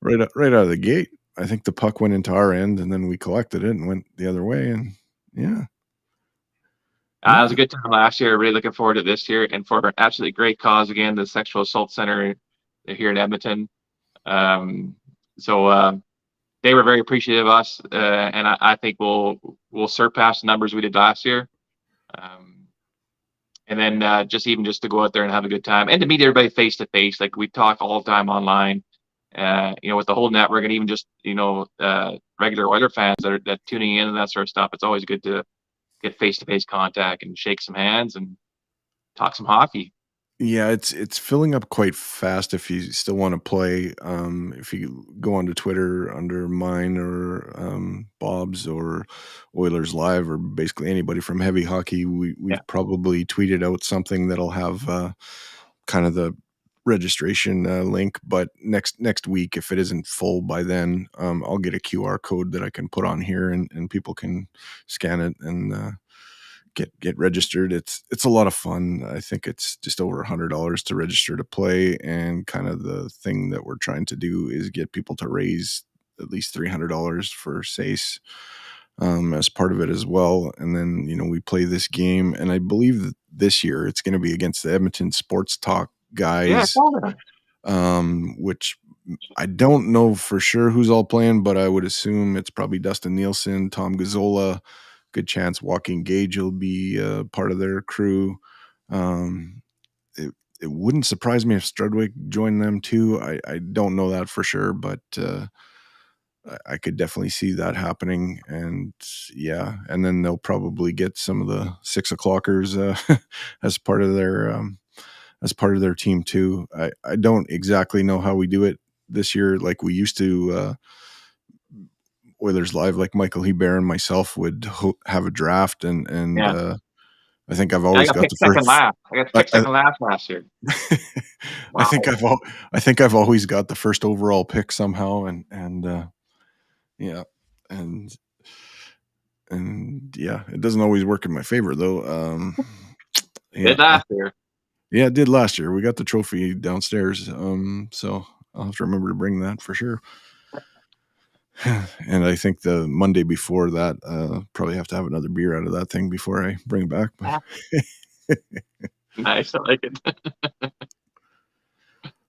right out of the gate, I think the puck went into our end, and then we collected it and went the other way, and yeah, It was a yeah, good time last year. Really looking forward to this year and for an absolutely great cause again, the Sexual Assault Center here in Edmonton. Um, so they were very appreciative of us, and I think we'll surpass the numbers we did last year. Um, and then just to go out there and have a good time and to meet everybody face to face. Like we talk all the time online, with the whole network and even just regular Oiler fans that tuning in and that sort of stuff. It's always good to get face to face contact and shake some hands and talk some hockey. yeah. It's filling up quite fast. If you still want to play, if you go onto Twitter under mine or Bob's or Oilers Live or basically anybody from Heavy Hockey, Yeah, we've probably tweeted out something that'll have kind of the registration link. But next week, if it isn't full by then, I'll get a QR code that I can put on here, and people can scan it and get registered. It's a lot of fun. I think it's just over $100 to register to play, and kind of the thing that we're trying to do is get people to raise at least $300 for SACE as part of it as well. And then, we play this game, and I believe that this year it's going to be against the Edmonton Sports Talk yeah, I guys, saw that. which I don't know for sure who's all playing, but I would assume it's probably Dustin Nielsen, Tom Gazzola. Good chance Walking Gage will be part of their crew. Um, it, it wouldn't surprise me if Strudwick joined them too. I don't know that for sure, but I could definitely see that happening. And yeah, and then they'll probably get some of the 6 o'clockers as part of their team too. I don't exactly know how we do it this year like we used to. Oilers Live, like Michael Hebert and myself would have a draft, and Yeah, I think I've I always got got the picked second first. last. I got I, picked I, second last last year. I Wow. think I think I've always got the first overall pick somehow, and yeah, and yeah, it doesn't always work in my favor though. Did Yeah, last year. yeah, it did last year. We got the trophy downstairs, so I'll have to remember to bring that for sure. And I think the Monday before that, probably have to have another beer out of that thing before I bring it back. But Ah, nice, I like it.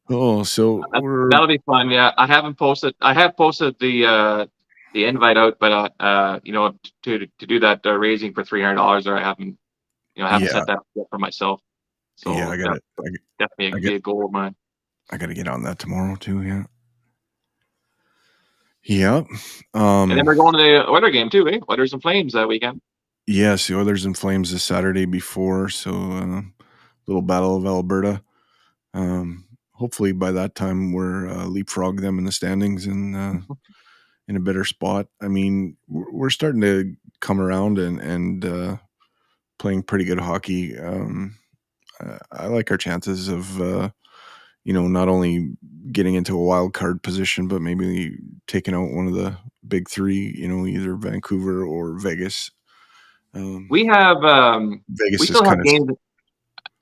oh, so we're That'll be fun. Yeah, I haven't posted. I have posted the invite out, but to do that raising for $300, or I haven't yeah, set that up yet for myself. yeah. So that definitely I be get a goal of mine. I got to get on that tomorrow too. Yeah, yeah. And then we're going to the Oiler game too, eh? Oilers and Flames that weekend. Yes, the Oilers and Flames the Saturday before, so little Battle of Alberta. Hopefully by that time we're leapfrog them in the standings and in a better spot. I mean, we're starting to come around and playing pretty good hockey. I like our chances of not only getting into a wild card position, but maybe taking out one of the big three. Either Vancouver or Vegas. Um, We have we Vegas is still have kind of games.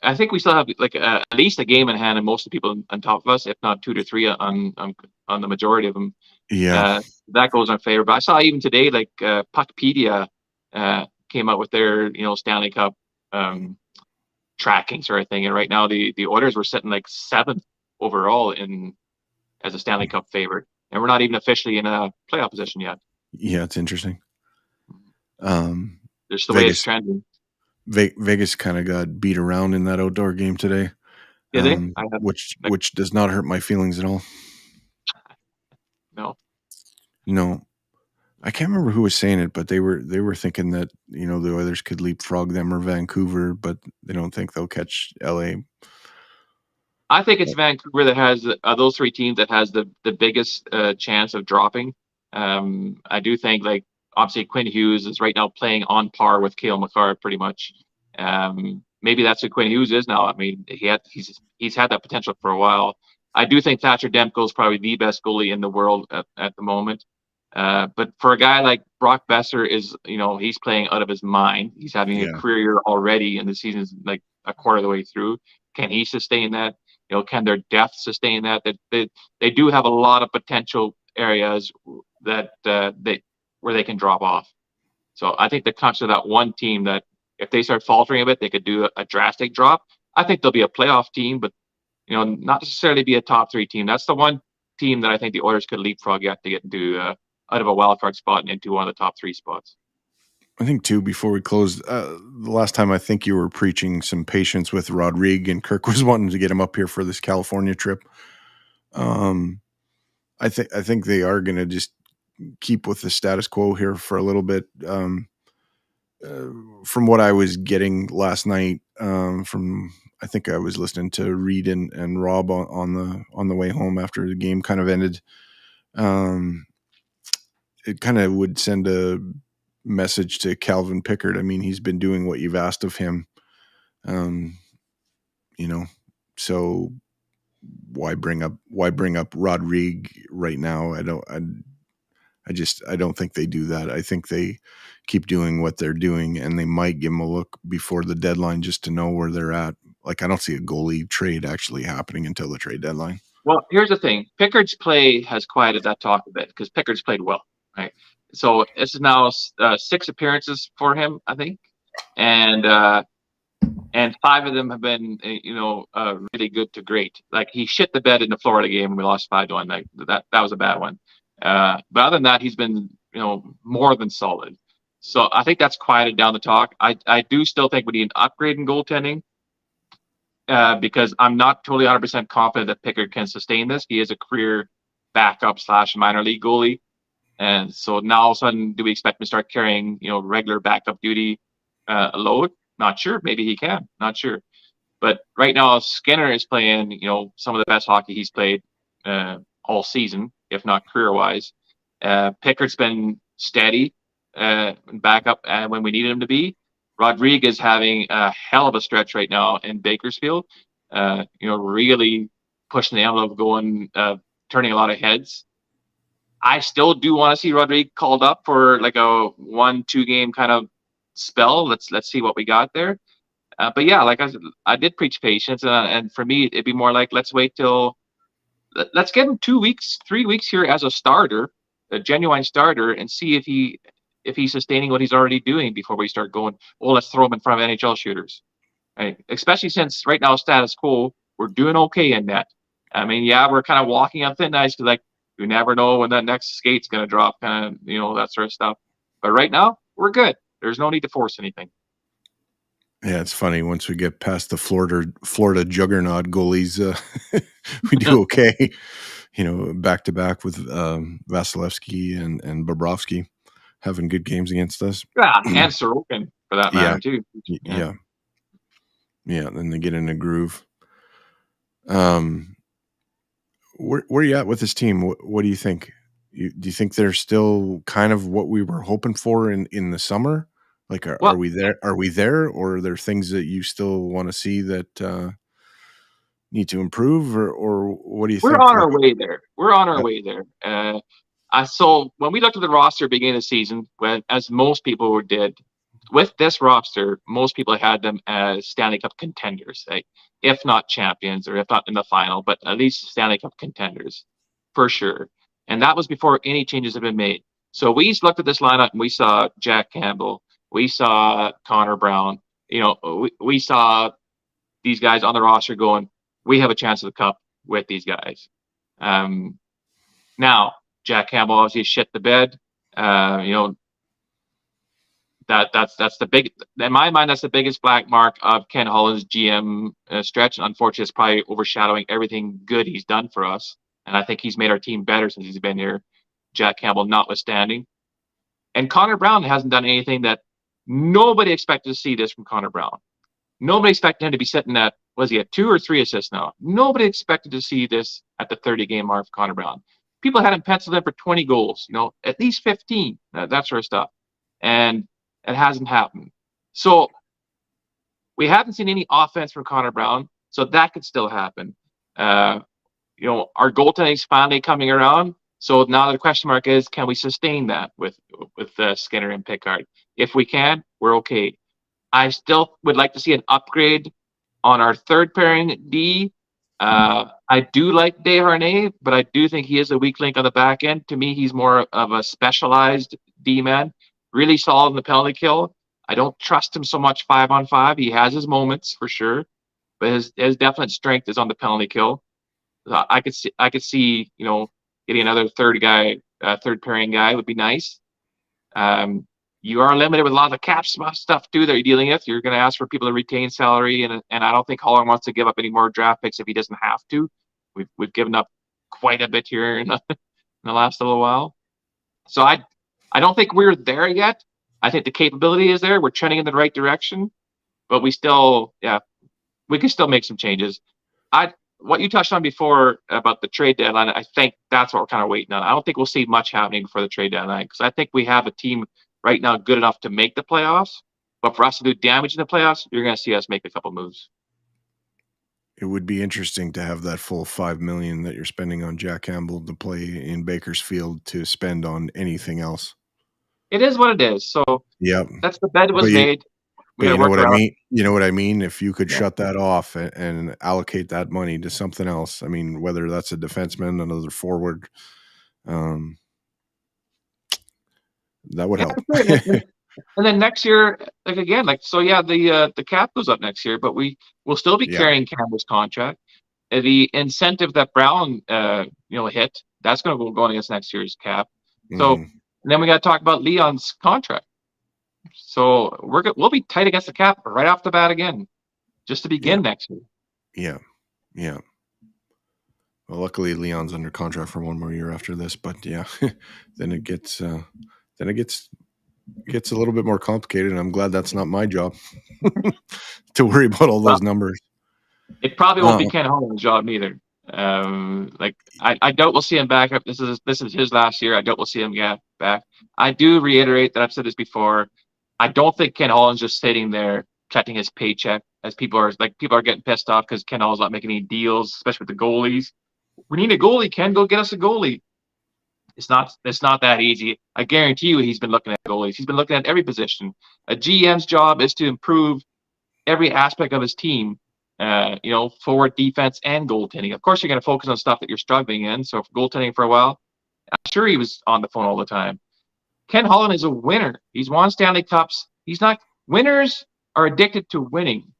I think we still have like at least a game in hand, and most of the people on top of us, if not two to three on the majority of them. yeah. Uh, that goes in our favor. But I saw even today, like Puckpedia came out with their Stanley Cup tracking sort of thing, and right now the Oilers were sitting like seventh overall in as a Stanley Cup favorite, and we're not even officially in a playoff position yet. Yeah, it's interesting. Um, Just the way it's Vegas trending. Vegas kind of got beat around in that outdoor game today, Did they? I have like which does not hurt my feelings at all. no. No, I can't remember who was saying it, but they were thinking that the Oilers could leapfrog them or Vancouver, but they don't think they'll catch LA. I think it's Vancouver that has those three teams that has the biggest chance of dropping. I do think like obviously Quinn Hughes is right now playing on par with Cale Makar pretty much. Maybe that's who Quinn Hughes is now. I mean, he's had that potential for a while. I do think Thatcher Demko is probably the best goalie in the world at the moment. But for a guy like Brock Besser is, he's playing out of his mind. He's having a Yeah, career year already, and the season's like a quarter of the way through. Can he sustain that? Can their depth sustain that? They do have a lot of potential areas that they where they can drop off. So I think the Canucks are that one team that if they start faltering a bit, they could do a drastic drop. I think they'll be a playoff team, but not necessarily be a top three team. That's the one team that I think the Oilers could leapfrog yet to get into out of a wild card spot and into one of the top three spots. I think too. Before we close, the last time I think you were preaching some patience with Rodrigue, and Kirk was wanting to get him up here for this California trip. Um, I think they are going to just keep with the status quo here for a little bit. Uh, from what I was getting last night, from I think I was listening to Reed and Rob on the way home after the game kind of ended. Um, it kind of would send a message to Calvin Pickard. I mean, he's been doing what you've asked of him. Um, you know, so why bring up Rodrigue right now? I don't think they do that. I think they keep doing what they're doing, and they might give them a look before the deadline just to know where they're at. Like, I don't see a goalie trade actually happening until the trade deadline. Well, here's the thing: Pickard's play has quieted that talk a bit because Pickard's played well, right? So this is now 6 appearances for him, I think, and and 5 of them have been really good to great. Like he shit the bed in the Florida game and we lost 5-1. Like that was a bad one. But other than that, he's been more than solid. So I think that's quieted down the talk. I do still think we need an upgrade in goaltending because I'm not totally 100% confident that Pickard can sustain this. He is a career backup / minor league goalie. And so now all of a sudden, do we expect him to start carrying, regular backup duty load? Not sure. Maybe he can. Not sure. But right now, Skinner is playing, some of the best hockey he's played all season, if not career-wise. Pickard's been steady back up when we needed him to be. Rodrigue is having a hell of a stretch right now in Bakersfield. Really pushing the envelope, going, turning a lot of heads. I still do want to see Rodrigue called up for like a 1-2 game kind of spell. Let's see what we got there. But yeah, like I did preach patience, and for me, it'd be more like let's give him 2 weeks, 3 weeks here as a starter, a genuine starter, and see if he's sustaining what he's already doing before we start going. Oh, let's throw him in front of NHL shooters, right? Especially since right now status quo, we're doing okay in net. I mean, yeah, we're kind of walking on thin ice because like you never know when that next skate's gonna drop, kind of that sort of stuff. But right now, we're good. There's no need to force anything. Yeah, it's funny. Once we get past the Florida juggernaut goalies, we do okay. Back to back with Vasilevsky and Bobrovsky having good games against us. Yeah, and Sorokin for that Yeah, matter too. Yeah. yeah, yeah. Then they get in a groove. Um, where you at with this team? What do you think? Do you think they're still kind of what we were hoping for in the summer? Like, are Well, we there? Are we there, or are there things that you still want to see that need to improve, or what do you we're think? on Like, our way there. We're on our uh, way there. So when we looked at the roster beginning of the season, when as most people did, with this roster, most people had them as Stanley Cup contenders, like, if not champions or if not in the final, but at least Stanley Cup contenders for sure. And that was before any changes had been made. So we looked at this lineup and we saw Jack Campbell, we saw Connor Brown, we saw these guys on the roster going, we have a chance at the cup with these guys. Um, Now, Jack Campbell obviously shit the bed. You know, that's the big, in my mind, that's the biggest black mark of Ken Holland's GM stretch. And unfortunately, it's probably overshadowing everything good he's done for us. And I think he's made our team better since he's been here, Jack Campbell notwithstanding. And Connor Brown hasn't done anything that nobody expected to see this from Connor Brown. Nobody expected him to be sitting at, was he at 2 or 3 assists now? Nobody expected to see this at the 30-game mark for Connor Brown. People had him penciled in for 20 goals, at least 15, that sort of stuff. And it hasn't happened. So we haven't seen any offense from Connor Brown, so that could still happen. Our goaltending's finally coming around. So now the question mark is, can we sustain that with Skinner and Pickard? If we can, we're okay. I still would like to see an upgrade on our third pairing D. I do like Desharnais, but I do think he is a weak link on the back end. To me, he's more of a specialized D man, really solid in the penalty kill. I don't trust him so much 5-on-5. He has his moments for sure, but his definite strength is on the penalty kill. I could see getting another third pairing guy would be nice. You are limited with a lot of the cap stuff too that you're dealing with. You're going to ask for people to retain salary, and I don't think Holland wants to give up any more draft picks if he doesn't have to. We've given up quite a bit here in the last little while, so I don't think we're there yet. I think the capability is there. We're trending in the right direction, but we can still make some changes. What you touched on before about the trade deadline, I think that's what we're kind of waiting on. I don't think we'll see much happening before the trade deadline because I think we have a team right now good enough to make the playoffs. But for us to do damage in the playoffs, you're going to see us make a couple moves. It would be interesting to have that full $5 million that you're spending on Jack Campbell to play in Bakersfield to spend on anything else. It is what it is. So yep. That's the bed that was made. But you know what I mean? You know what I mean? If you could shut that off and allocate that money to something else, I mean, whether that's a defenseman, another forward, that would help. And then next year, the cap goes up next year, but we'll still be carrying Campbell's contract. The incentive that Brown, hit, that's going to go going against next year's cap. So and then we got to talk about Leon's contract. So we'll be tight against the cap right off the bat again, just to begin next year. Yeah. Well, luckily Leon's under contract for one more year after this, but then it gets a little bit more complicated, and I'm glad that's not my job to worry about all those numbers. It probably won't be Ken Holland's job either. I doubt we'll see him back. This is his last year. I doubt we'll see him back. I do reiterate that I've said this before. I don't think Ken Holland's just sitting there collecting his paycheck as people are getting pissed off because Ken Holland's not making any deals, especially with the goalies. We need a goalie. Ken, go get us a goalie. It's not that easy. I guarantee you he's been looking at goalies. He's been looking at every position. A GM's job is to improve every aspect of his team, forward, defense, and goaltending. Of course, you're going to focus on stuff that you're struggling in. So for goaltending for a while, I'm sure he was on the phone all the time. Ken Holland is a winner. He's won Stanley Cups. Winners are addicted to winning.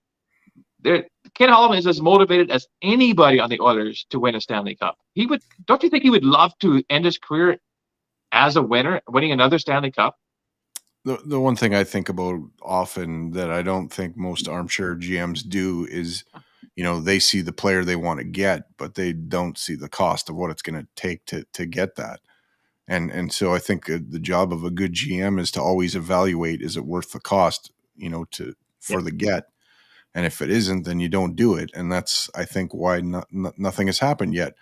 Ken Holland is as motivated as anybody on the Oilers to win a Stanley Cup. Don't you think he would love to end his career as a winner, winning another Stanley Cup? The one thing I think about often that I don't think most armchair GMs do is, they see the player they want to get, but they don't see the cost of what it's going to take to get that. And so I think the job of a good GM is to always evaluate, is it worth the cost, for the get? And if it isn't, then you don't do it. And that's, I think, why nothing has happened yet.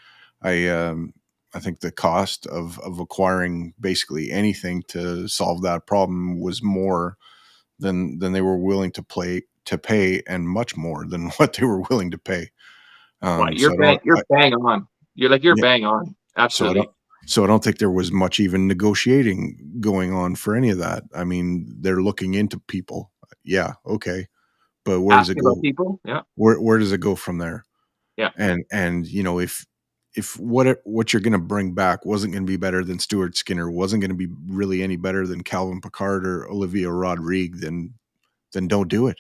I think the cost of acquiring basically anything to solve that problem was more than they were willing to pay, and much more than what they were willing to pay. You're bang on. You're bang on. Absolutely. So I don't think there was much even negotiating going on for any of that. I mean, they're looking into people. Yeah, okay. But where does it go? People? Yeah. Where does it go from there? Yeah. And if what you're going to bring back wasn't going to be better than Stuart Skinner, wasn't going to be really any better than Calvin Pickard or Olivier Rodrigue, then don't do it.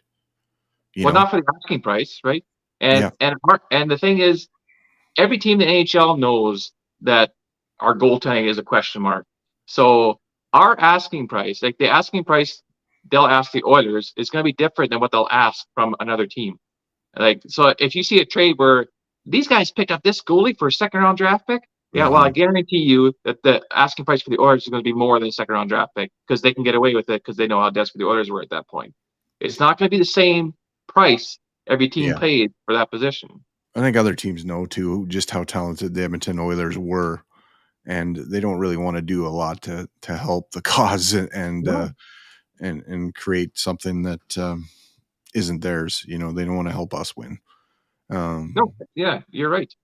Not for the asking price, right? And the thing is, every team in the NHL knows that our goaltending is a question mark. So our asking price, like the asking price they'll ask the Oilers, is going to be different than what they'll ask from another team. Like, so if you see a trade where these guys picked up this goalie for a second round draft pick, yeah, well, I Mhm. guarantee you that the asking price for the Oilers is going to be more than a second round draft pick because they can get away with it because they know how desperate the Oilers were at that point. It's not going to be the same price every team Yeah. paid for that position. I think other teams know too just how talented the Edmonton Oilers were, and they don't really wanna do a lot to help the cause No, and create something that, isn't theirs. They don't wanna help us win. no, Um, yeah, you're right.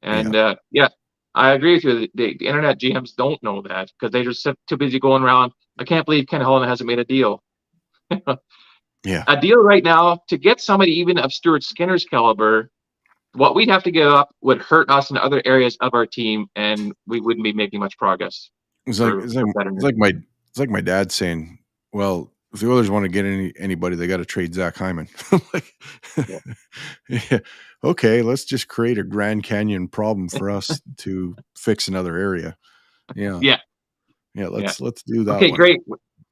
yeah. And yeah, I agree with you. The internet GMs don't know that because they just too busy going around. I can't believe Ken Holland hasn't made a deal. Yeah. A deal right now to get somebody even of Stuart Skinner's caliber, what we'd have to give up would hurt us in other areas of our team, and we wouldn't be making much progress It's like for it's like it's betterment. like my it's like my dad saying, "Well, if the Oilers wanna get anybody, they gotta trade Zach Hyman." I'm like, Yeah, "Yeah, okay, let's just create a Grand Canyon problem for us to fix another area." Yeah. yeah, Yeah, yeah. let's do that Okay, one. great.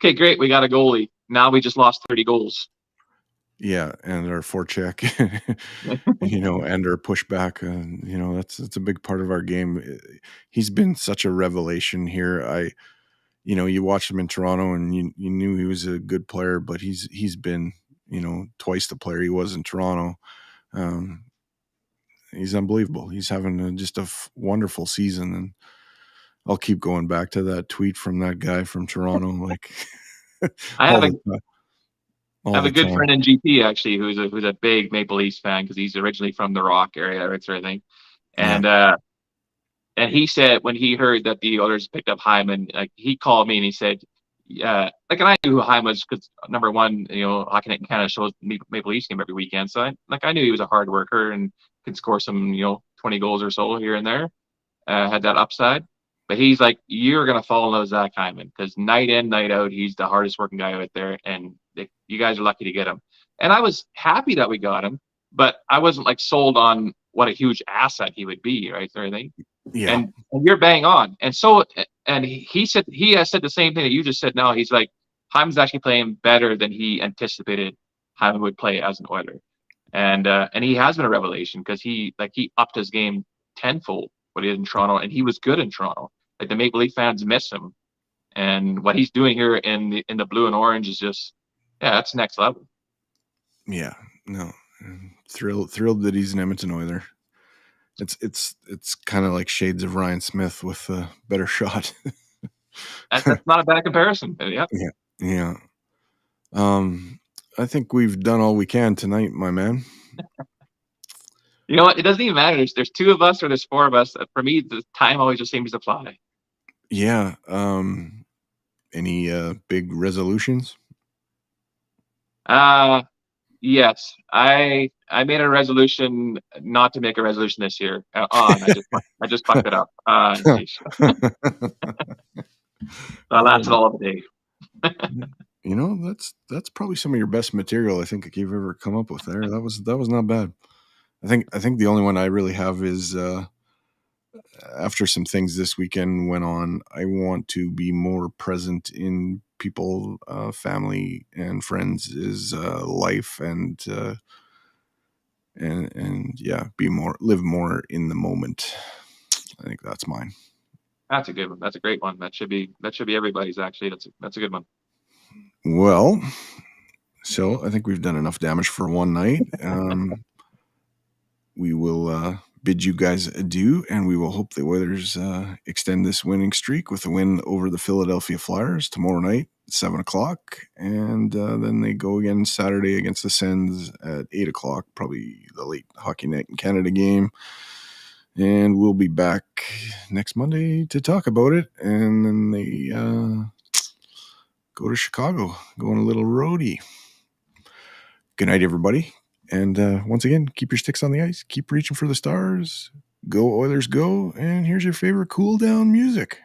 Okay, great. We got a goalie. Now we just lost 30 goals. Yeah, and our forecheck, and our pushback, that's a big part of our game. He's been such a revelation here. You watched him in Toronto and you knew he was a good player, but he's been, twice the player he was in Toronto. Um, he's unbelievable. He's having just a wonderful season, and I'll keep going back to that tweet from that guy from Toronto, like I have all a the time, I all have a the good time. friend in GP actually who's a big Maple Leafs fan because he's originally from the Rock area, right, sort of thing. Yeah, And he said when he heard that the others picked up Hyman, like he called me and he said, yeah, like, and I knew who Hyman was because number one, Hockey Night in Canada shows Maple Leafs game every weekend, so I knew he was a hard worker and could score some 20 goals or so here and there, had that upside. But he's like, you're gonna fall in love with Zach Hyman because night in, night out, he's the hardest working guy out there, and you guys are lucky to get him. And I was happy that we got him, but I wasn't like sold on what a huge asset he would be, right? Or anything. yeah, And you're bang on. And so, and he said he has said the same thing that you just said. Now he's like, Hyman's actually playing better than he anticipated Hyman would play as an Oiler, and he has been a revelation because he upped his game tenfold what he did in Toronto, and he was good in Toronto. Like the Maple Leaf fans miss him, and what he's doing here in the blue and orange is just, yeah, that's next level. yeah. No, thrilled that he's an Edmonton Oiler. It's kind of like shades of Ryan Smith with a better shot. That's not a bad comparison. Yeah. Yeah, yeah. Um, I think we've done all we can tonight, my man. You know what? It doesn't even matter. There's two of us or there's four of us. For me, the time always just seems to fly. Yeah. Any big resolutions? Uh yes. I made a resolution not to make a resolution this year. I just fucked it up. Geez. That lasted Oh, all of the day. that's probably some of your best material I think you've ever come up with there. That was not bad. I think the only one I really have is after some things this weekend went on, I want to be more present in people, family, and friends' life, and yeah, live more in the moment. I think that's mine. That's a good one. That's a great one. That should be everybody's actually. That's a good one. Well, so I think we've done enough damage for one night. We will bid you guys adieu, and we will hope the Oilers extend this winning streak with a win over the Philadelphia Flyers tomorrow night, 7 o'clock, and then they go again Saturday against the Sens at 8 o'clock, probably the late Hockey Night in Canada game. And we'll be back next Monday to talk about it, and then they go to Chicago, go on a little roadie. Good night, everybody. And once again, keep your sticks on the ice. Keep reaching for the stars. Go Oilers, go. And here's your favorite cool down music.